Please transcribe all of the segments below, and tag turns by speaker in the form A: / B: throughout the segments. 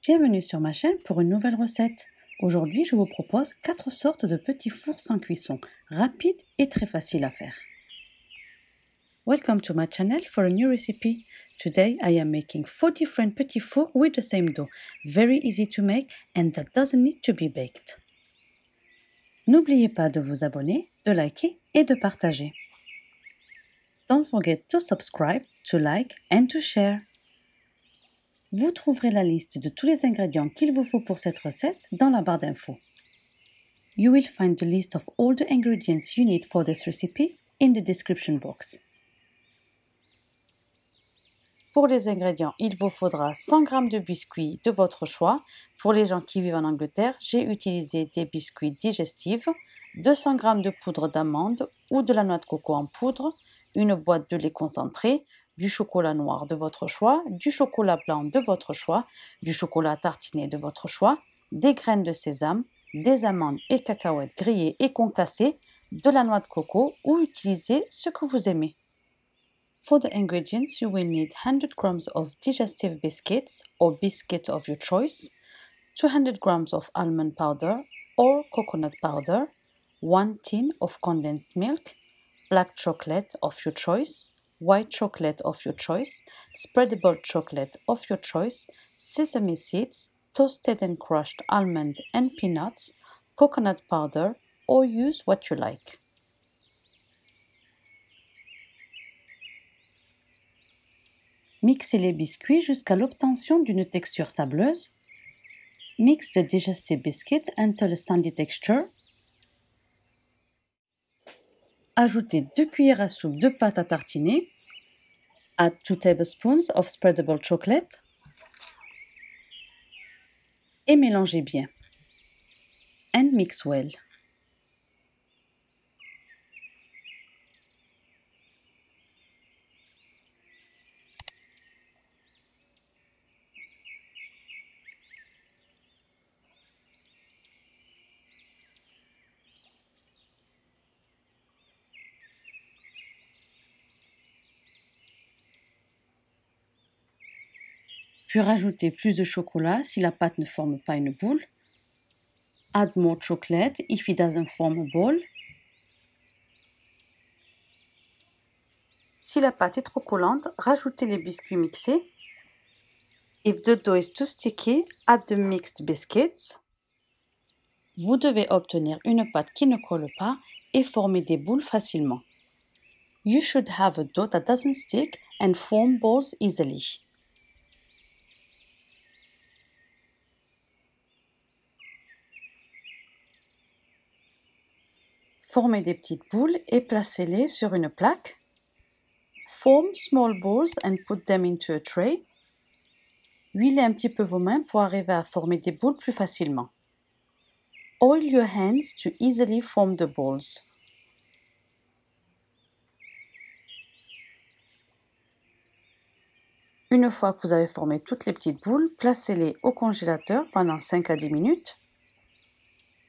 A: Bienvenue sur ma chaîne pour une nouvelle recette. Aujourd'hui, je vous propose 4 sortes de petits fours sans cuisson, rapides et très faciles à faire. Welcome to my channel for a new recipe. Today I am making 4 different petits fours with the same dough. Very easy to make and that doesn't need to be baked. N'oubliez pas de vous abonner, de liker et de partager. Don't forget to subscribe, to like and to share. Vous trouverez la liste de tous les ingrédients qu'il vous faut pour cette recette dans la barre d'infos. You will find the list of all the ingredients you need for this recipe in the description box. Pour les ingrédients, il vous faudra 100 g de biscuits de votre choix. Pour les gens qui vivent en Angleterre, j'ai utilisé des biscuits digestifs, 200 g de poudre d'amande ou de la noix de coco en poudre, une boîte de lait concentré, du chocolat noir de votre choix, du chocolat blanc de votre choix, du chocolat tartiné de votre choix, des graines de sésame, des amandes et cacahuètes grillées et concassées, de la noix de coco ou utilisez ce que vous aimez. For the ingredients, you will need 100 g of digestive biscuits or biscuit of your choice, 200 g of almond powder or coconut powder, 1 tin of condensed milk, black chocolate of your choice, white chocolate of your choice, spreadable chocolate of your choice, sesame seeds, toasted and crushed almond and peanuts, coconut powder, or use what you like. Mixez les biscuits jusqu'à l'obtention d'une texture sableuse. Mix the digestive biscuit until a sandy texture. Ajoutez 2 cuillères à soupe de pâte à tartiner. Add 2 tablespoons of spreadable chocolate. Et mélangez bien. And mix well. Puis rajoutez plus de chocolat si la pâte ne forme pas une boule. Add more chocolate if it doesn't form a ball. Si la pâte est trop collante, rajoutez les biscuits mixés. If the dough is too sticky, add the mixed biscuits. Vous devez obtenir une pâte qui ne colle pas et former des boules facilement. You should have a dough that doesn't stick and form balls easily. Formez des petites boules et placez-les sur une plaque. Form small balls and put them into a tray. Huilez un petit peu vos mains pour arriver à former des boules plus facilement. Oil your hands to easily form the balls. Une fois que vous avez formé toutes les petites boules, placez-les au congélateur pendant 5 à 10 minutes.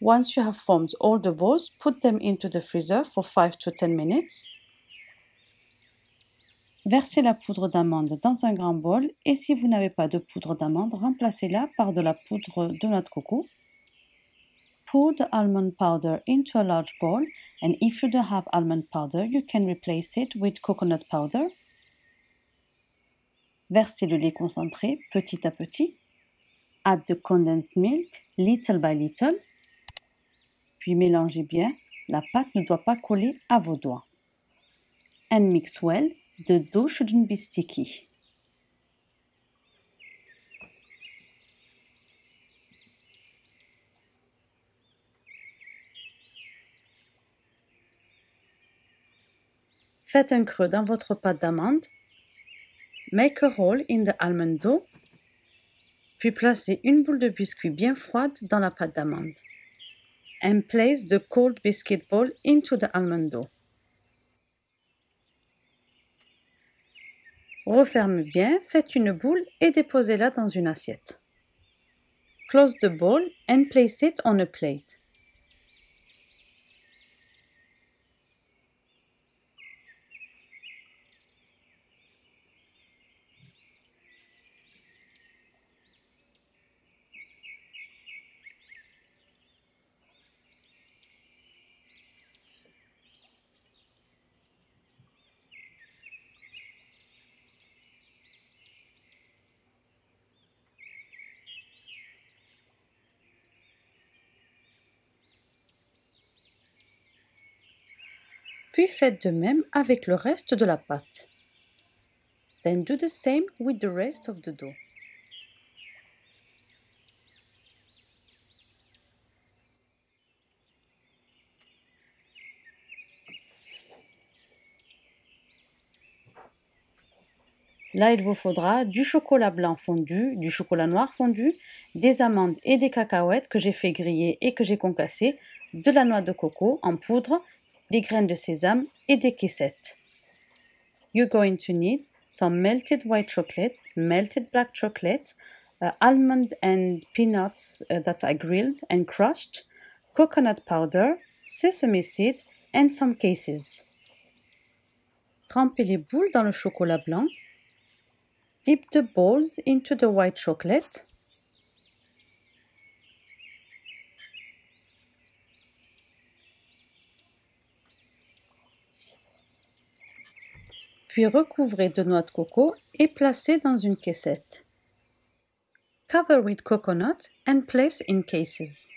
A: Once you have formed all the balls, put them into the freezer for 5 to 10 minutes. Versez la poudre d'amande dans un grand bol et si vous n'avez pas de poudre d'amande, remplacez-la par de la poudre de noix de coco. Pour the almond powder into a large bowl and if you don't have almond powder, you can replace it with coconut powder. Versez le lait concentré petit à petit. Add the condensed milk little by little. Puis mélangez bien, la pâte ne doit pas coller à vos doigts. And mix well, the dough shouldn't be sticky. Faites un creux dans votre pâte d'amande. Make a hole in the almond dough. Puis placez une boule de biscuit bien froide dans la pâte d'amande. And place the cold biscuit ball into the almond dough. Refermez bien, faites une boule et déposez-la dans une assiette. Close the bowl and place it on a plate. Puis faites de même avec le reste de la pâte. Then do the same with the rest of the dough. Là, il vous faudra du chocolat blanc fondu, du chocolat noir fondu, des amandes et des cacahuètes que j'ai fait griller et que j'ai concassées, de la noix de coco en poudre, des graines de sésame et des caissettes. You're going to need some melted white chocolate, melted black chocolate, almond and peanuts that are grilled and crushed, coconut powder, sesame seeds and some cases. Trempez les boules dans le chocolat blanc. Dip the balls into the white chocolate. Puis recouvrez de noix de coco et placez dans une caissette. Cover with coconut and place in cases.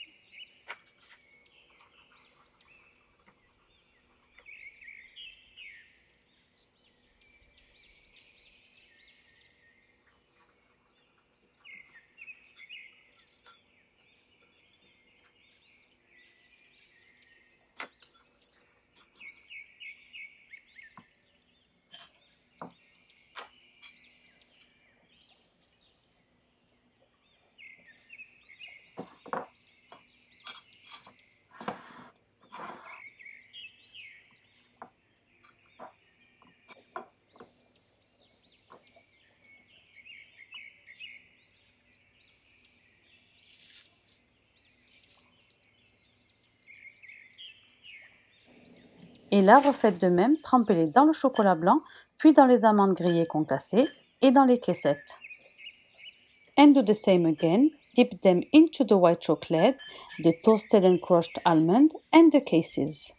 A: Et là, refaites de même, trempez-les dans le chocolat blanc, puis dans les amandes grillées concassées et dans les caissettes. And do the same again, dip them into the white chocolate, the toasted and crushed almond and the cases.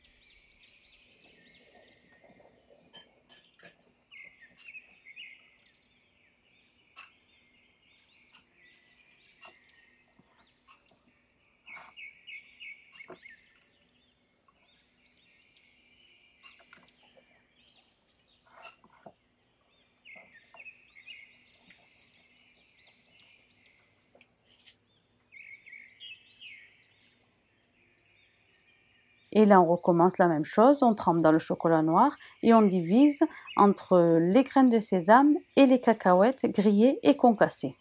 A: Et là, on recommence la même chose, on trempe dans le chocolat noir et on divise entre les graines de sésame et les cacahuètes grillées et concassées.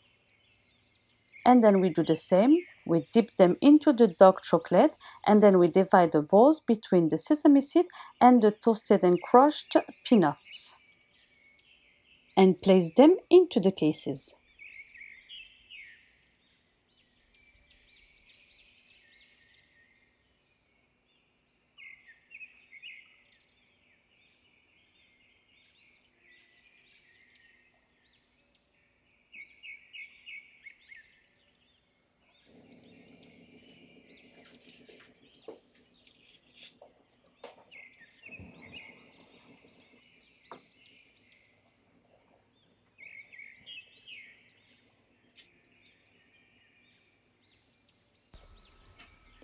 A: And then we do the same, we dip them into the dark chocolate and then we divide the balls between the sesame seed and the toasted and crushed peanuts. And place them into the cases.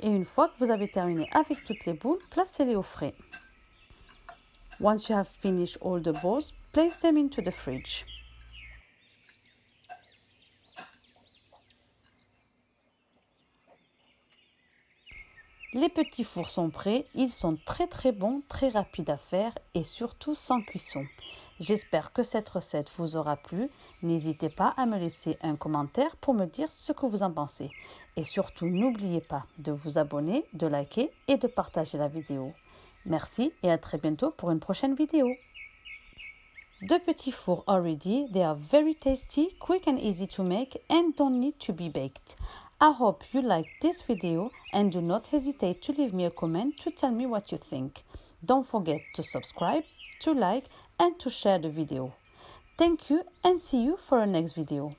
A: Et une fois que vous avez terminé avec toutes les boules, placez-les au frais. Once you have finished all the balls, place them into the fridge. Les petits fours sont prêts, ils sont très bons, très rapides à faire et surtout sans cuisson. J'espère que cette recette vous aura plu. N'hésitez pas à me laisser un commentaire pour me dire ce que vous en pensez. Et surtout, n'oubliez pas de vous abonner, de liker et de partager la vidéo. Merci et à très bientôt pour une prochaine vidéo. The petits fours are ready. They are very tasty, quick and easy to make and don't need to be baked. I hope you liked this video and do not hesitate to leave me a comment to tell me what you think. Don't forget to subscribe, to like and to share the video. Thank you and see you for our next video.